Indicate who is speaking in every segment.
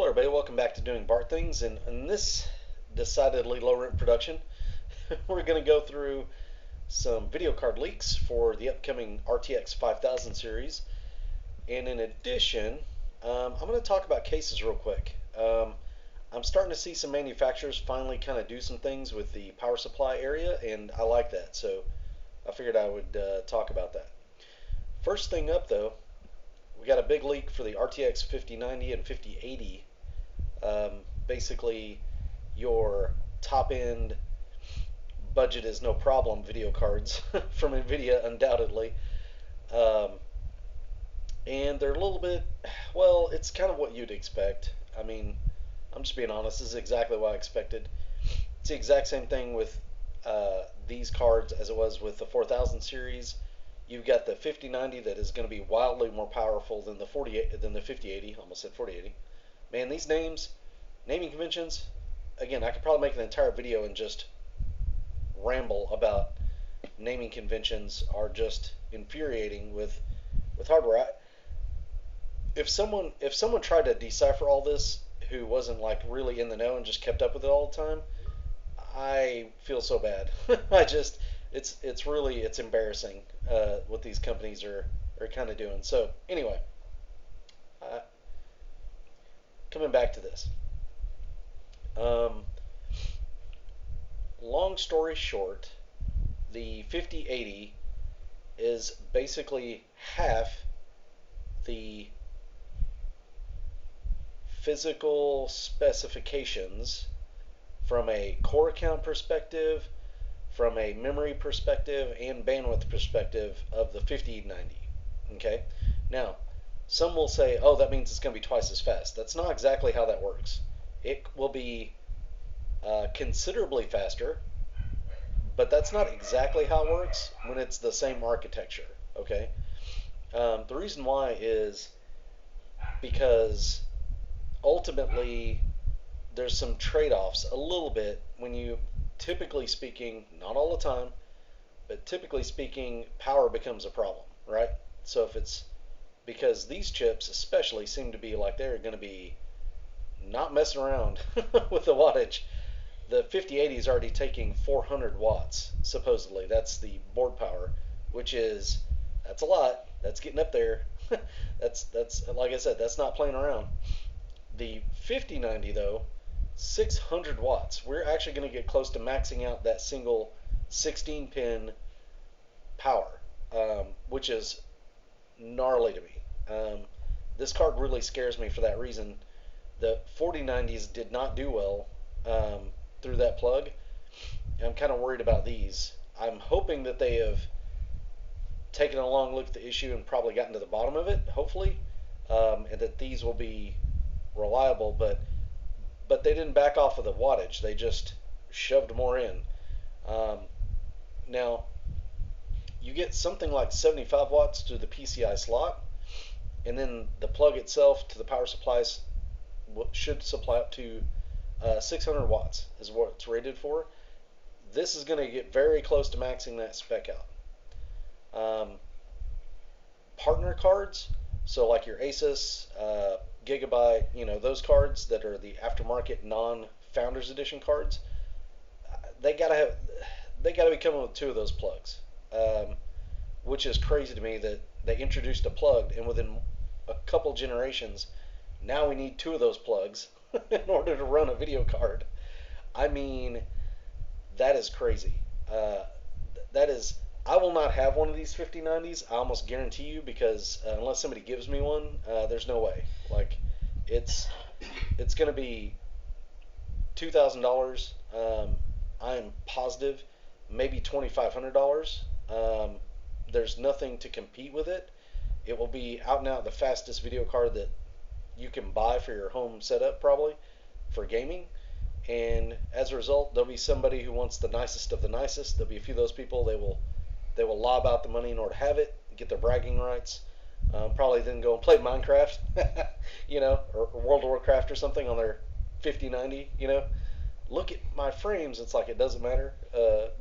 Speaker 1: Hello everybody, welcome back to Doing Bart Things, and in this decidedly low rent production we're going to go through some video card leaks for the upcoming RTX 5000 series, and in addition I'm going to talk about cases real quick. I'm starting to see some manufacturers finally kind of do some things with the power supply area, and I like that, so I figured I would talk about that. First thing up though, we got a big leak for the RTX 5090 and 5080. Basically, your top end budget is no problem video cards from NVIDIA, undoubtedly. Um, and they're a little bit, well, it's kind of what you'd expect. I mean, I'm just being honest, this is exactly what I expected. It's the exact same thing with these cards as it was with the 4000 series. You've got the 5090 that is going to be wildly more powerful than the 5080. Almost said 4080. Man, these naming conventions. Again, I could probably make an entire video and just ramble about naming conventions are just infuriating with hardware. If someone tried to decipher all this who wasn't like really in the know and just kept up with it all the time, I feel so bad. It's embarrassing what these companies are kind of doing. So anyway, uh, coming back to this. Um, Long story short, the 5080 is basically half the physical specifications from a core count perspective, from a memory perspective, and bandwidth perspective of the 5090. Okay? Now, some will say, oh, that means it's going to be twice as fast. That's not exactly how that works. It will be considerably faster, but that's not exactly how it works when it's the same architecture. Okay? The reason why is because ultimately there's some trade-offs a little bit when you, typically speaking, not all the time, but typically speaking, power becomes a problem, right? So if it's because these chips especially seem to be like they're going to be not messing around with the wattage. The 5080 is already taking 400 watts, supposedly. That's the board power, which is, that's a lot. That's getting up there. that's like I said, that's not playing around. The 5090 though, 600 watts. We're actually going to get close to maxing out that single 16 pin power, which is gnarly to me. This card really scares me for that reason. The 4090s did not do well through that plug. I'm kind of worried about these. I'm hoping that they have taken a long look at the issue and probably gotten to the bottom of it, hopefully, and that these will be reliable, but they didn't back off of the wattage. They just shoved more in. Now, you get something like 75 watts to the PCI slot, and then the plug itself to the power supplies should supply up to 600 watts is what it's rated for. This is going to get very close to maxing that spec out. Partner cards, so like your Asus, Gigabyte, those cards that are the aftermarket non-Founders Edition cards, they gotta be coming with two of those plugs, which is crazy to me that they introduced a plug, and within a couple generations, now we need two of those plugs in order to run a video card. I mean, that is crazy. That is, I will not have one of these 5090s. I almost guarantee you, because unless somebody gives me one, there's no way. Like, it's going to be $2,000. I'm positive, maybe $2,500. There's nothing to compete with it. It will be out and out the fastest video card that you can buy for your home setup, probably for gaming. And as a result, there'll be somebody who wants the nicest of the nicest. There'll be a few of those people. They will lob out the money in order to have it, get their bragging rights. Probably then go and play Minecraft, or World of Warcraft or something on their 5090. Look at my frames. It's like it doesn't matter.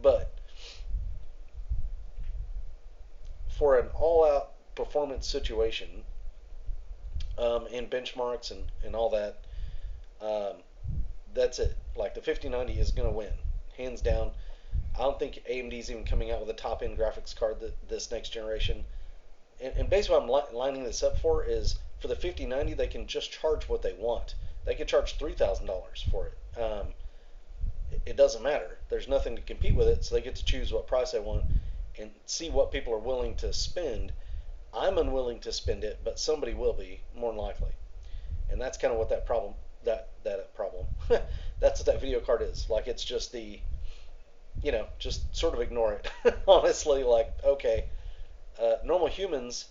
Speaker 1: But for an all-out performance situation, and benchmarks and all that, Um, that's it. Like the 5090 is going to win, hands down. I don't think AMD's even coming out with a top end graphics card this next generation. And basically, what I'm lining this up for is for the 5090, they can just charge what they want. They could charge $3,000 for it. It doesn't matter. There's nothing to compete with it, so they get to choose what price they want and see what people are willing to spend. I'm unwilling to spend it, but somebody will be, more than likely. And that's kind of what that problem that's what that video card is. Like it's just just sort of ignore it. Honestly, like okay, normal humans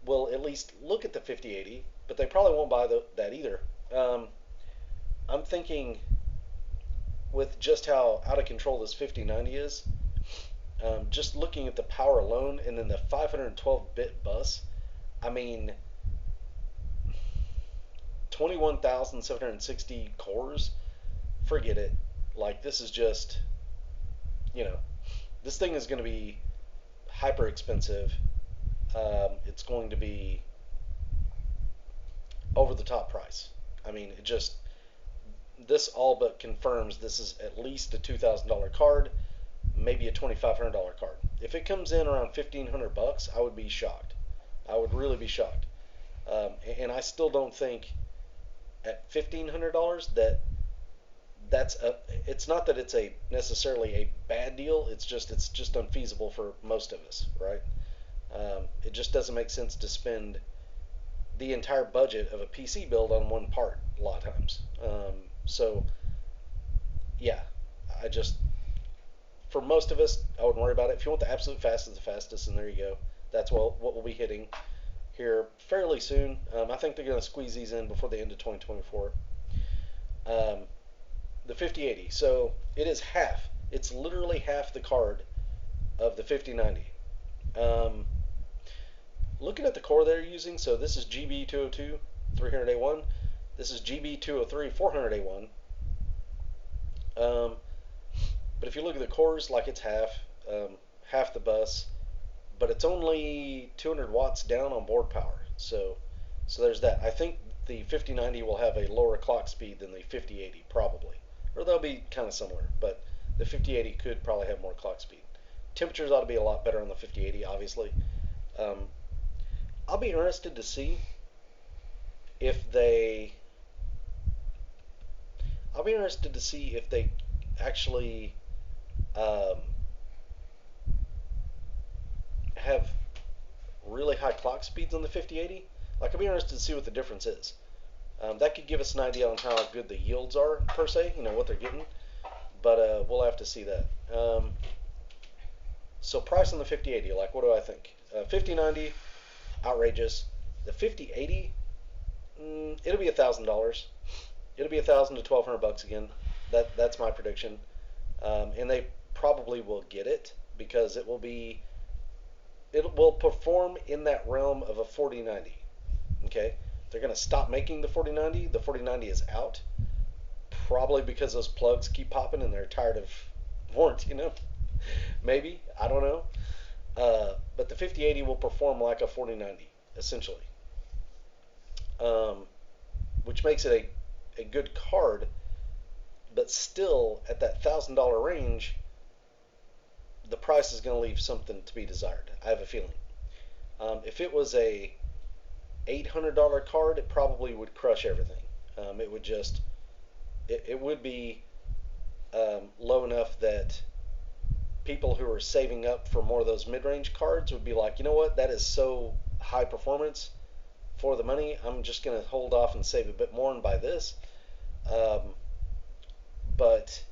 Speaker 1: will at least look at the 5080, but they probably won't buy that either. Um, I'm thinking with just how out of control this 5090 is, just looking at the power alone, and then the 512-bit bus. I mean, 21,760 cores. Forget it. Like this is just, you know, this thing is going to be hyper expensive. It's going to be over the top price. I mean, this all but confirms this is at least a $2,000 card, maybe a $2,500 card. If it comes in around $1,500, I would be shocked. I would really be shocked. And I still don't think at $1,500 that's a. It's not that it's a necessarily a bad deal. It's just unfeasible for most of us, right? It just doesn't make sense to spend the entire budget of a PC build on one part a lot of times. So yeah, I just for most of us, I wouldn't worry about it. If you want the absolute fastest, the fastest, and there you go. That's what we'll be hitting here fairly soon. I think they're going to squeeze these in before the end of 2024. Um, the 5080. So it is half. It's literally half the card of the 5090. Um, Looking at the core they're using, so this is GB202 300A1. This is GB203 400A1. But if you look at the cores, like it's half the bus, but it's only 200 watts down on board power. So there's that. I think the 5090 will have a lower clock speed than the 5080 probably, or they'll be kind of similar. But the 5080 could probably have more clock speed. Temperatures ought to be a lot better on the 5080, obviously. Um, I'll be interested to see if they. I'll be interested to see if they actually um, have really high clock speeds on the 5080. Like, I'll be interested to see what the difference is. That could give us an idea on how good the yields are, per se, what they're getting. But we'll have to see that. So price on the 5080, like, what do I think? 5090, outrageous. The 5080, it'll be $1,000. It'll be $1,000 to $1,200 again. That's my prediction. And they probably will get it because it will perform in that realm of a 4090. Okay, they're going to stop making the 4090. The 4090 is out, probably because those plugs keep popping and they're tired of warranty. Maybe, I don't know. But the 5080 will perform like a 4090 essentially, which makes it a good card. But still, at that $1,000 range, the price is going to leave something to be desired. I have a feeling. If it was a $800 card, it probably would crush everything. It would just, it would be low enough that people who are saving up for more of those mid-range cards would be like, you know what, that is so high performance for the money, I'm just going to hold off and save a bit more and buy this. But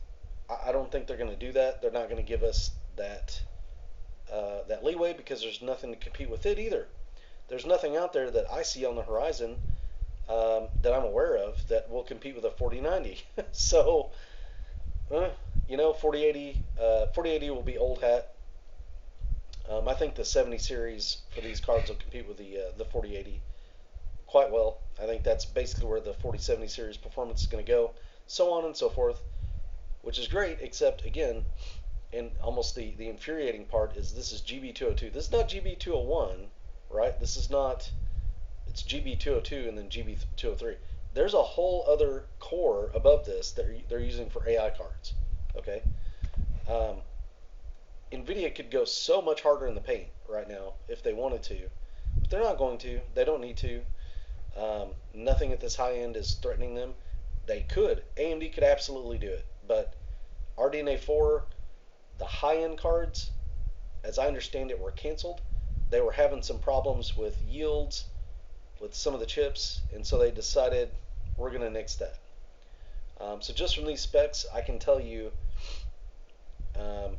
Speaker 1: I don't think they're going to do that. They're not going to give us that leeway because there's nothing to compete with it either. There's nothing out there that I see on the horizon that I'm aware of that will compete with a 4090. So, 4080 will be old hat. I think the 70 series for these cards will compete with the 4080 quite well. I think that's basically where the 4070 series performance is going to go, so on and so forth, which is great, except, again, and almost the infuriating part is this is GB202. This is not GB201, right? This is not, it's GB202 and then GB203. there's a whole other core above this that they're using for AI cards. Okay, um, NVIDIA could go so much harder in the paint right now if they wanted to, but they're not going to. They don't need to. Nothing at this high end is threatening them. They could. AMD could absolutely do it, but RDNA 4, the high end cards, as I understand it, were canceled. They were having some problems with yields with some of the chips, and so they decided we're going to nix that. So just from these specs, I can tell you um,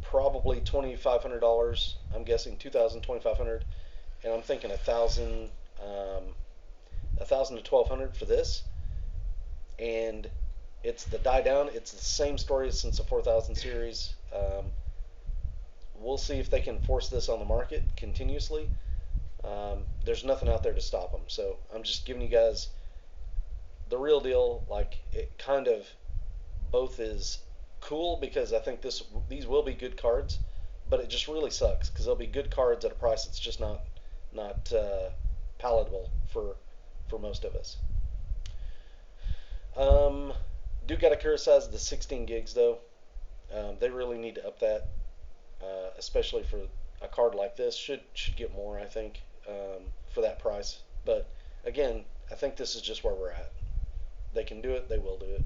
Speaker 1: probably $2,500. I'm guessing 2,000, 2,500, and I'm thinking 1,000, 1,000 to 1,200 for this. And it's the die down. It's the same story since the 4000 series. We'll see if they can force this on the market continuously. There's nothing out there to stop them. So I'm just giving you guys the real deal. Like, it kind of both is cool because I think these will be good cards, but it just really sucks because they'll be good cards at a price that's just not palatable for most of us. Do got to criticize the 16 gigs though. They really need to up that, especially for a card like this. Should get more, I think, for that price. But again, I think this is just where we're at. They can do it. They will do it.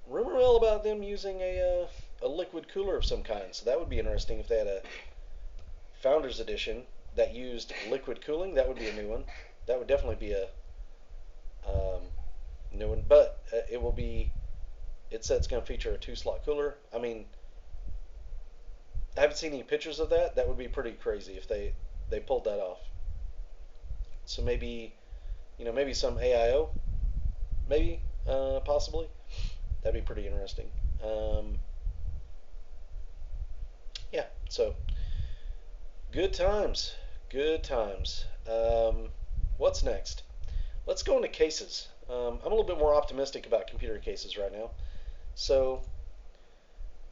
Speaker 1: Rumor mill about them using a liquid cooler of some kind. So that would be interesting if they had a Founders Edition that used liquid cooling. That would be a new one. That would definitely be a new one. But it will be. It said it's going to feature a 2-slot cooler. I mean, I haven't seen any pictures of that. That would be pretty crazy if they pulled that off. So maybe, maybe some AIO, maybe, possibly. That'd be pretty interesting. Yeah, so good times, good times. What's next? Let's go into cases. I'm a little bit more optimistic about computer cases right now. So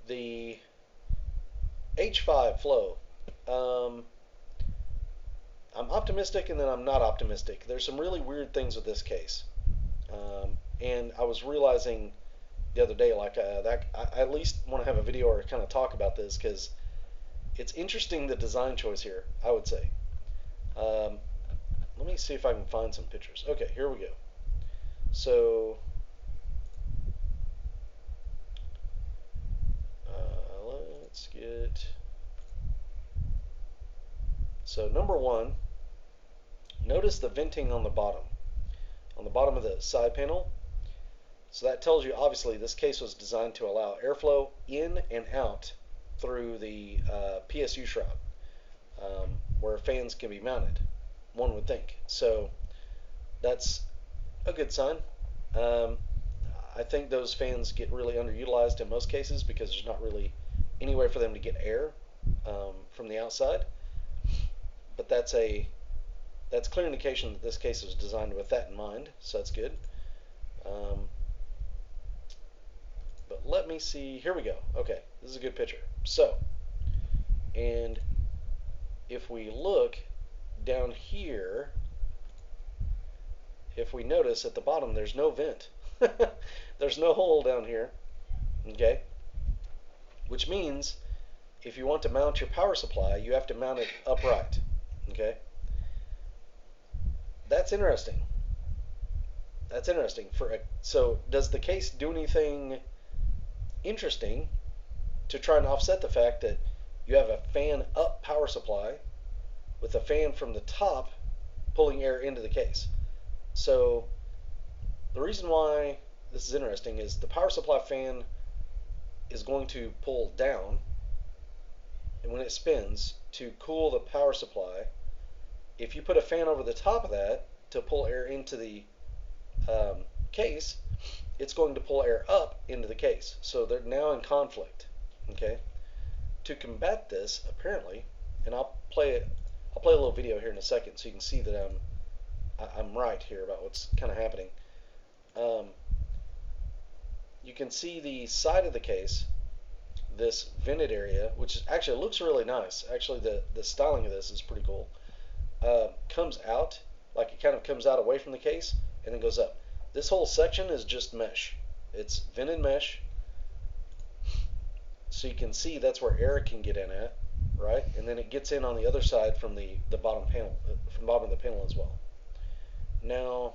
Speaker 1: the H5 Flow. I'm optimistic and then I'm not optimistic. There's some really weird things with this case. And I was realizing the other day, like that I at least want to have a video or kind of talk about this because it's interesting, the design choice here, I would say. Let me see if I can find some pictures. Okay, here we go. So let's get. So number one, notice the venting on the bottom of the side panel. So that tells you, obviously, this case was designed to allow airflow in and out through the PSU shroud, where fans can be mounted, one would think. So that's a good sign. I think those fans get really underutilized in most cases because there's not really any way for them to get air from the outside. But that's clear indication that this case was designed with that in mind, so that's good. But let me see. Here we go. Okay, this is a good picture. So, and if we look down here, if we notice at the bottom, there's no vent. There's no hole down here. Okay? Which means if you want to mount your power supply, you have to mount it upright. Okay? That's interesting. That's interesting. So does the case do anything interesting to try and offset the fact that you have a fan up power supply with a fan from the top pulling air into the case? So the reason why this is interesting is the power supply fan is going to pull down, and when it spins to cool the power supply, if you put a fan over the top of that to pull air into the case, it's going to pull air up into the case. So they're now in conflict. Okay. To combat this, apparently, and I'll play a little video here in a second so you can see that I'm right here about what's kind of happening. You can see the side of the case. this vented area, which is, actually looks really nice. Actually, the styling of this is pretty cool. Comes out, like it kind of comes out away from the case and then goes up. This whole section is just mesh. It's vented mesh, so you can see that's where air can get in at, right? And then it gets in on the other side from the bottom panel, from the bottom of the panel as well. Now,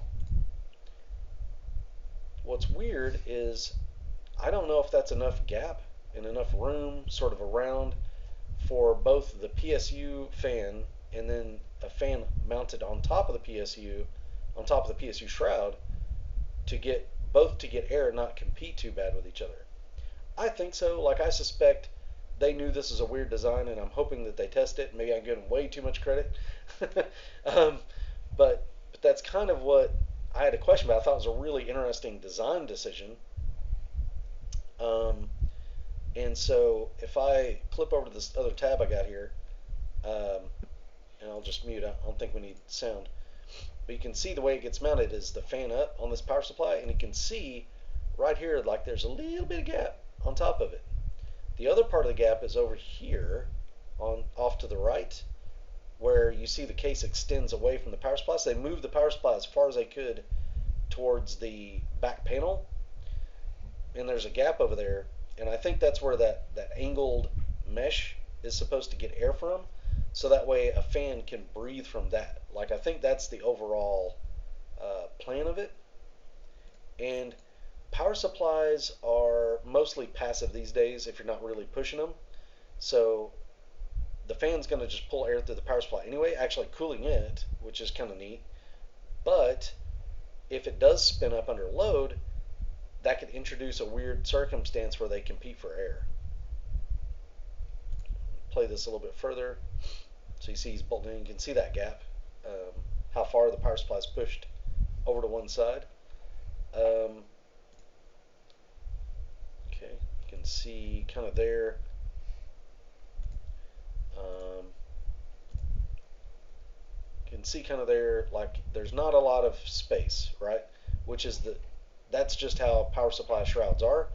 Speaker 1: what's weird is I don't know if that's enough gap and enough room sort of around for both the PSU fan and then a fan mounted on top of the PSU, on top of the PSU shroud, to get both to get air and not compete too bad with each other. I think so. Like, I suspect they knew this is a weird design, and I'm hoping that they test it. Maybe I'm giving way too much credit. um, but that's kind of what I had a question about. I thought it was a really interesting design decision. Um, and so if I clip over to this other tab I got here, and I'll just mute. I don't think we need sound. But you can see the way it gets mounted is the fan up on this power supply, and you can see right here like there's a little bit of gap on top of it. The other part of the gap is over here on off to the right, where you see the case extends away from the power supply. So they moved the power supply as far as they could towards the back panel, and there's a gap over there, and I think that's where that angled mesh is supposed to get air from, so that way a fan can breathe from that. Like, I think that's the overall plan of it. And power supplies are mostly passive these days if you're not really pushing them. So the fan's going to just pull air through the power supply anyway, actually cooling it, which is kind of neat. But if it does spin up under load, that could introduce a weird circumstance where they compete for air. Play this a little bit further. So you see he's bolting in. You can see that gap, how far the power supply is pushed over to one side. Okay, you can see kind of there. You can see kind of there, like there's not a lot of space, right? Which is that's just how power supply shrouds are.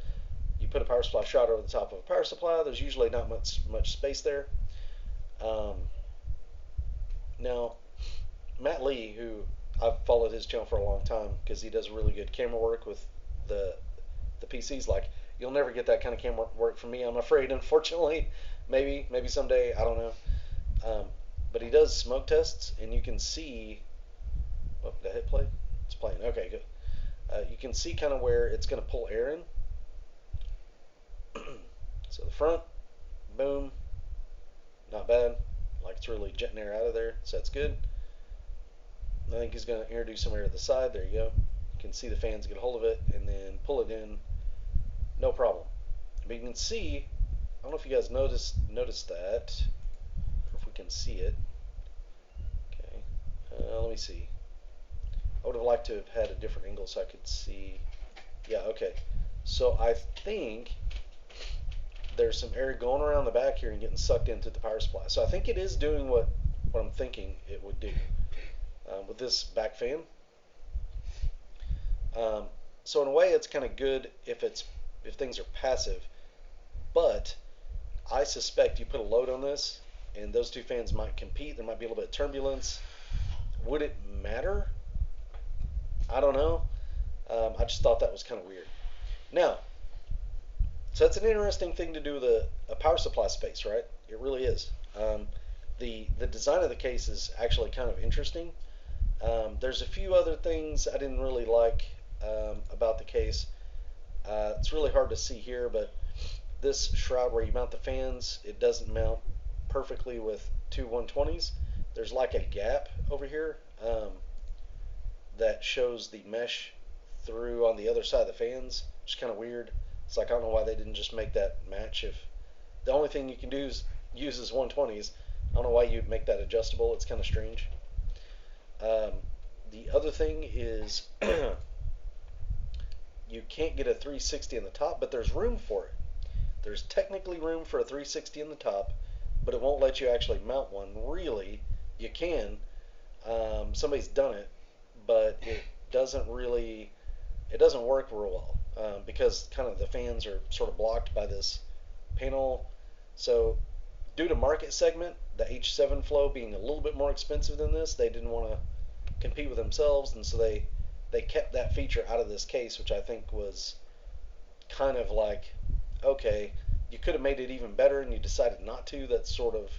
Speaker 1: You put a power supply shroud over the top of a power supply, there's usually not much space there. Now, Matt Lee, who I've followed his channel for a long time because he does really good camera work with the PCs. Like, you'll never get that kind of camera work from me, I'm afraid, unfortunately. Maybe someday, I don't know. But he does smoke tests, and you can see. Oh, did I hit play? It's playing. Okay, good. You can see kind of where it's going to pull air in. So the front, boom, not bad. Like, it's really jetting air out of there, so that's good. I think he's going to introduce some air to the side. There you go. You can see the fans get a hold of it and then pull it in, no problem. But you can see, I don't know if you guys noticed that, or if we can see it. Okay, let me see. I would have liked to have had a different angle so I could see. Yeah, okay. So I think there's some air going around the back here and getting sucked into the power supply. So I think it is doing what I'm thinking it would do with this back fan. So in a way, it's kind of good if things are passive. But I suspect you put a load on this, and those two fans might compete. There might be a little bit of turbulence. Would it matter? I don't know. I just thought that was kind of weird. Now, so that's an interesting thing to do with a power supply space, right? It really is. The design of the case is actually kind of interesting. There's a few other things I didn't really like about the case. It's really hard to see here, but this shroud where you mount the fans, it doesn't mount perfectly with two 120s. There's like a gap over here that shows the mesh through on the other side of the fans, which is kind of weird. It's like, I don't know why they didn't just make that match. If the only thing you can do is use is 120s, I don't know why you'd make that adjustable. It's kind of strange. The other thing is you can't get a 360 in the top, but there's room for it. There's technically room for a 360 in the top, but it won't let you actually mount one. Really, you can. Somebody's done it, but it doesn't work real well because kind of the fans are sort of blocked by this panel. So due to market segment, the H7 Flow being a little bit more expensive than this, they didn't want to compete with themselves, and so they kept that feature out of this case, which I think was kind of like, okay, you could have made it even better and you decided not to. That's sort of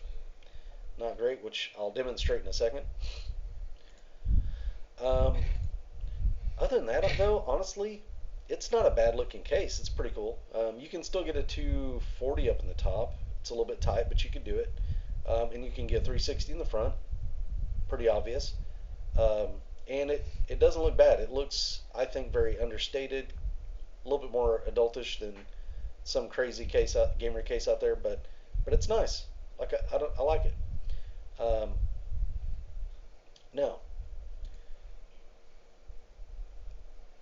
Speaker 1: not great, which I'll demonstrate in a second. Um, Other than that, though, honestly, it's not a bad looking case. It's pretty cool. You can still get a 240 up in the top. It's a little bit tight, but you can do it. And you can get 360 in the front. Pretty obvious. Um, and it doesn't look bad. It looks, I think, very understated. A little bit more adultish than some crazy gamer case out there, but it's nice. Like I like it. Um, Now,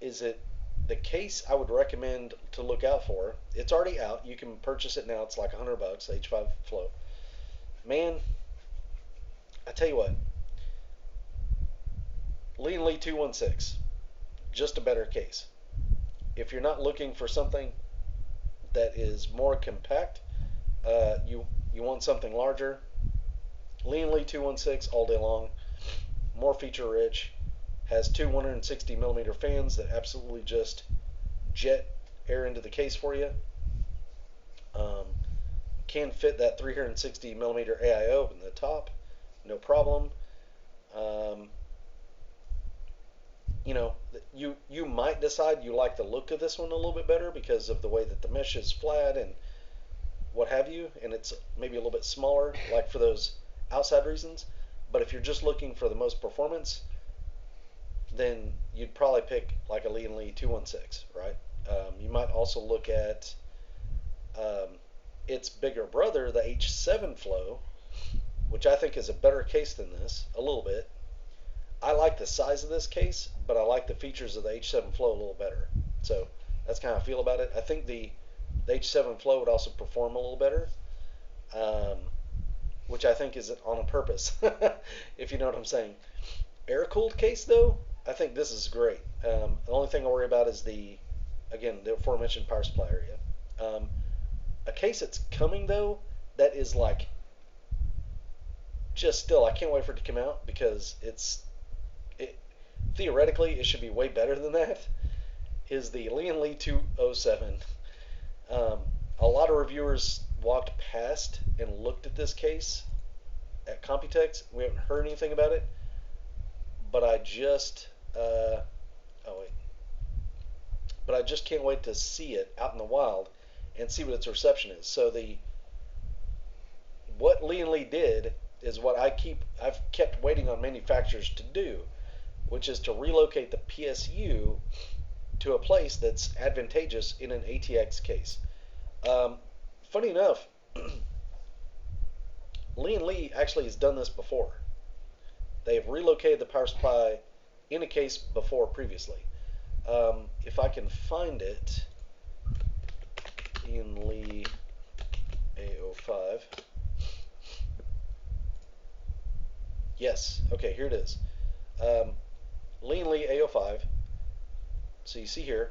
Speaker 1: is it the case I would recommend to look out for? It's already out. You can purchase it now. It's like $100, the H5 Flow. Man, I tell you what, Lee 216, just a better case. If you're not looking for something that is more compact, you want something larger, Lee 216 all day long, more feature rich, has two 160 millimeter fans that absolutely just jet air into the case for you. Can fit that 360 millimeter AIO in the top, no problem. Um, you know, you might decide you like the look of this one a little bit better because of the way that the mesh is flat and what have you, and it's maybe a little bit smaller, like for those outside reasons. But if you're just looking for the most performance, then you'd probably pick like a Lee 216, right? You might also look at um, its bigger brother, the H7 Flow, which I think is a better case than this, a little bit. I like the size of this case, but I like the features of the H7 Flow a little better. So that's kind of how I feel about it. I think the H7 Flow would also perform a little better, um, which I think is on purpose, if you know what I'm saying. Air cooled case though, I think this is great. The only thing I worry about is the aforementioned power supply area. A case that's coming though, that is like just still, I can't wait for it to come out because theoretically it should be way better than that. Is the Lee 207. Um, a lot of reviewers walked past and looked at this case at Computex. We haven't heard anything about it, but I just but I just can't wait to see it out in the wild and see what its reception is. So what Lee did is what I've kept waiting on manufacturers to do, which is to relocate the PSU to a place that's advantageous in an ATX case. Um, Funny enough, Lee actually has done this before. They have relocated the power supply in a case before previously. If I can find it in Lee A05. Yes, okay, here it is. Lee A05. So you see here,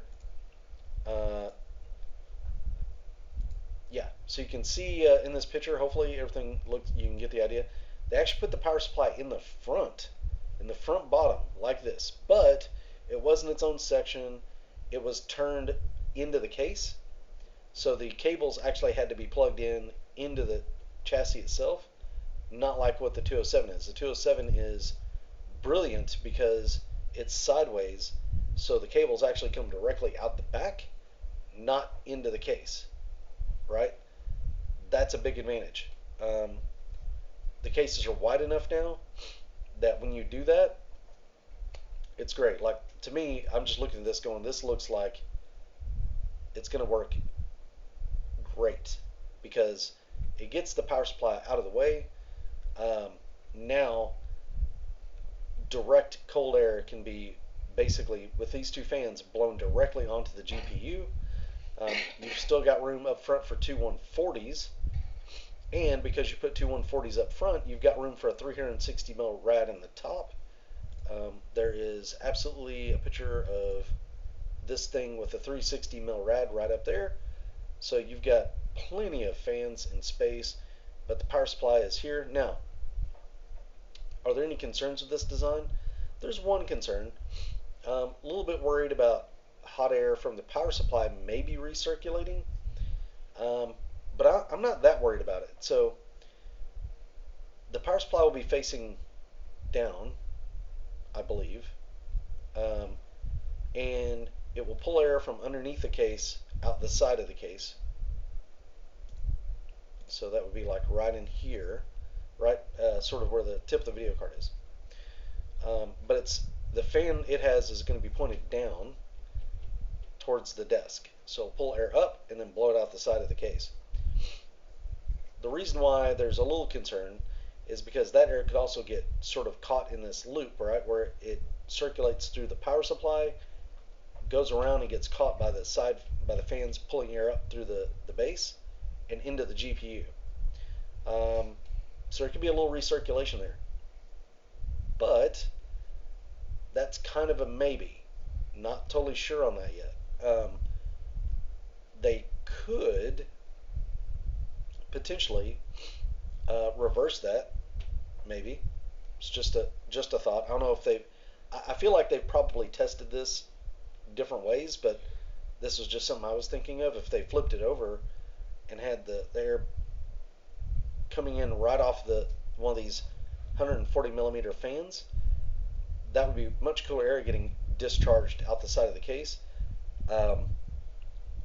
Speaker 1: yeah, so you can see in this picture, hopefully everything looks, you can get the idea. They actually put the power supply in the front bottom, like this, but it wasn't its own section. It was turned into the case, so the cables actually had to be plugged into the chassis itself, not like what the 207 is. The 207 is brilliant because it's sideways, so the cables actually come directly out the back, not into the case, right? That's a big advantage. The cases are wide enough now that when you do that, it's great. Like, to me, I'm just looking at this going, this looks like it's going to work great because it gets the power supply out of the way. Now, direct cold air can be basically, with these two fans, blown directly onto the GPU. You've still got room up front for two 140s, and because you put two 140s up front, you've got room for a 360 mil rad in the top. There is absolutely a picture of this thing with a 360 mil rad right up there, so you've got plenty of fans and space, but the power supply is here. Now, are there any concerns with this design? There's one concern. A little bit worried about hot air from the power supply maybe recirculating, but I'm not that worried about it. So the power supply will be facing down, I believe, um, and it will pull air from underneath the case out the side of the case. So that would be like right in here, right, sort of where the tip of the video card is. But it's the fan it has is going to be pointed down towards the desk. So it'll pull air up and then blow it out the side of the case. The reason why there's a little concern is because that air could also get sort of caught in this loop, right, where it circulates through the power supply, goes around and gets caught by the fans pulling air up through the base and into the GPU. So there could be a little recirculation there. But that's kind of a maybe. Not totally sure on that yet. They could potentially reverse that. Maybe it's just a thought. I don't know if they've. I feel like they've probably tested this different ways, but this was just something I was thinking of. If they flipped it over and had the air coming in right off one of these 140 millimeter fans, that would be much cooler air getting discharged out the side of the case.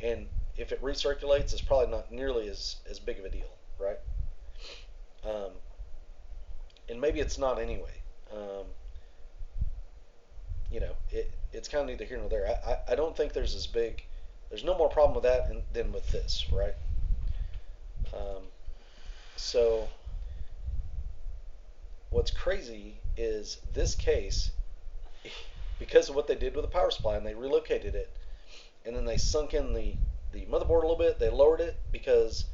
Speaker 1: And if it recirculates, it's probably not nearly as big of a deal, right? And maybe it's not anyway. It's kind of neither here nor there. I don't think there's no more problem with that than with this, right? So what's crazy is this case, because of what they did with the power supply, and they relocated it, and then they sunk in the motherboard a little bit. They lowered it because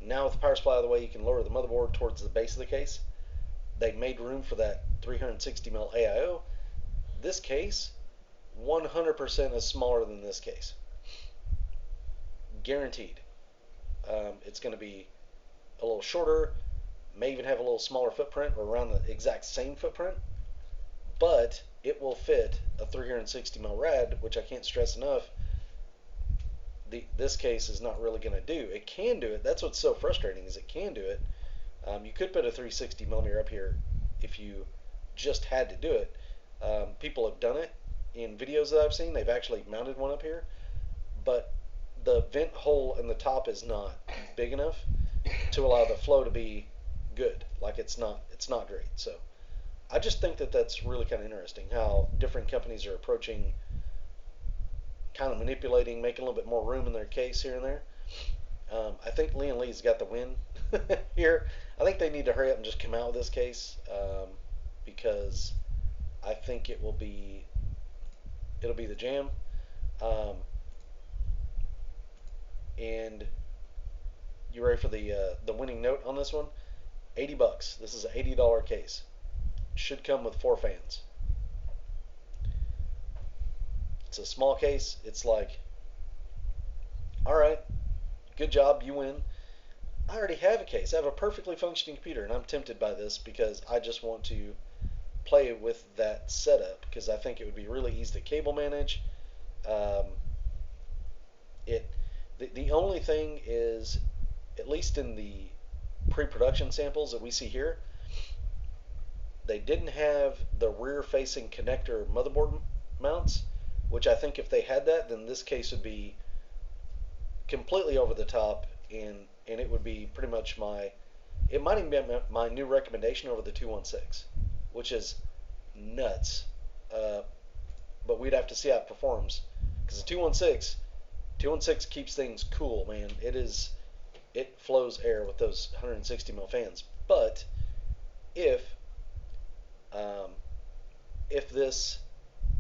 Speaker 1: now with the power supply out of the way, you can lower the motherboard towards the base of the case. They made room for that 360 mil AIO. This case, 100% is smaller than this case. Guaranteed. It's going to be a little shorter, may even have a little smaller footprint or around the exact same footprint, but it will fit a 360 mil rad, which I can't stress enough. This case is not really going to do. It can do it. That's what's so frustrating is it can do it. You could put a 360 millimeter up here if you just had to do it. People have done it in videos that I've seen. They've actually mounted one up here, but the vent hole in the top is not big enough to allow the flow to be good. Like it's not great. So I just think that that's really kind of interesting how different companies are approaching kind of manipulating, making a little bit more room in their case here and there. I think Lian Li's got the win here. I think they need to hurry up and just come out with this case because I think it'll be the jam. And you ready for the winning note on this one? $80. This is an $80 case. Should come with 4 fans. It's a small case. It's like, all right, good job, you win. I already have a case. I have a perfectly functioning computer, and I'm tempted by this because I just want to play with that setup because I think it would be really easy to cable manage. The only thing is, at least in the pre-production samples that we see here, they didn't have the rear-facing connector motherboard mounts, which I think if they had that, then this case would be completely over the top, and it would be pretty much it might even be my new recommendation over the 216, which is nuts. But we'd have to see how it performs, because the 216 keeps things cool, man. It flows air with those 160 mil fans. But if this,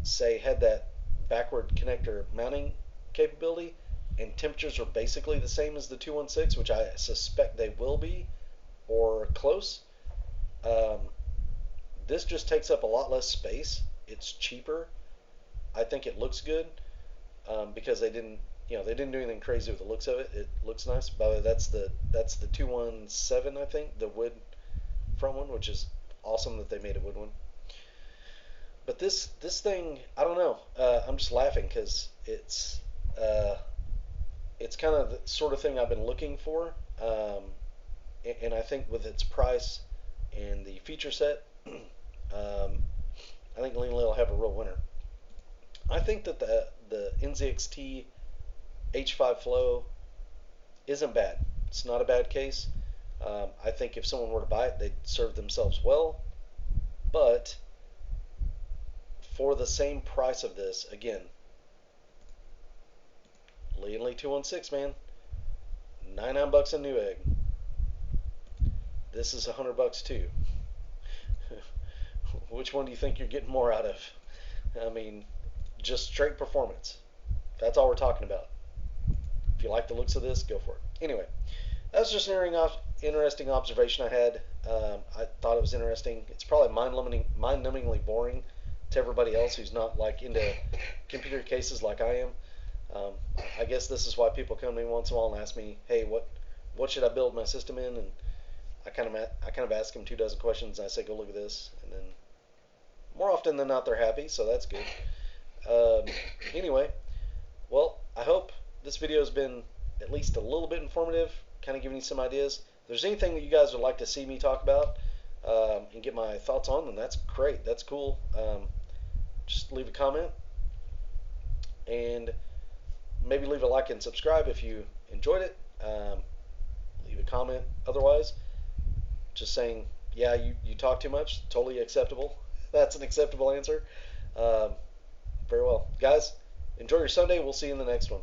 Speaker 1: say, had that backward connector mounting capability and temperatures are basically the same as the 216, which I suspect they will be, or close, this just takes up a lot less space. It's cheaper. I think it looks good because they didn't they didn't do anything crazy with the looks of it. It looks nice. By the way, that's the 217, I think, the wood front one, which is awesome that they made a wood one. But this thing, I don't know. I'm just laughing because it's kind of the sort of thing I've been looking for, and I think with its price and the feature set, I think Lean will have a real winner. I think that the NZXT H5 Flow isn't bad. It's not a bad case. I think if someone were to buy it, they'd serve themselves well. But for the same price of this, again, Lee and Lee 216, man, $99 a Newegg. This is $100 too. Which one do you think you're getting more out of? I mean, just straight performance. That's all we're talking about. If you like the looks of this, go for it. Anyway, that was just an interesting observation I had. I thought it was interesting. It's probably mind-numbingly boring to everybody else who's not like into computer cases like I am. I guess this is why people come to me once in a while and ask me, "Hey, what should I build my system in?" And I kind of ask them 2 dozen questions, and I say, "Go look at this," and then more often than not, they're happy, so that's good. Anyway, well, I hope this video has been at least a little bit informative, kind of giving you some ideas. If there's anything that you guys would like to see me talk about and get my thoughts on, then that's great. That's cool. Just leave a comment and maybe leave a like and subscribe if you enjoyed it. Leave a comment otherwise. Just saying, yeah, you talk too much. Totally acceptable. That's an acceptable answer. Very well. Guys, enjoy your Sunday. We'll see you in the next one.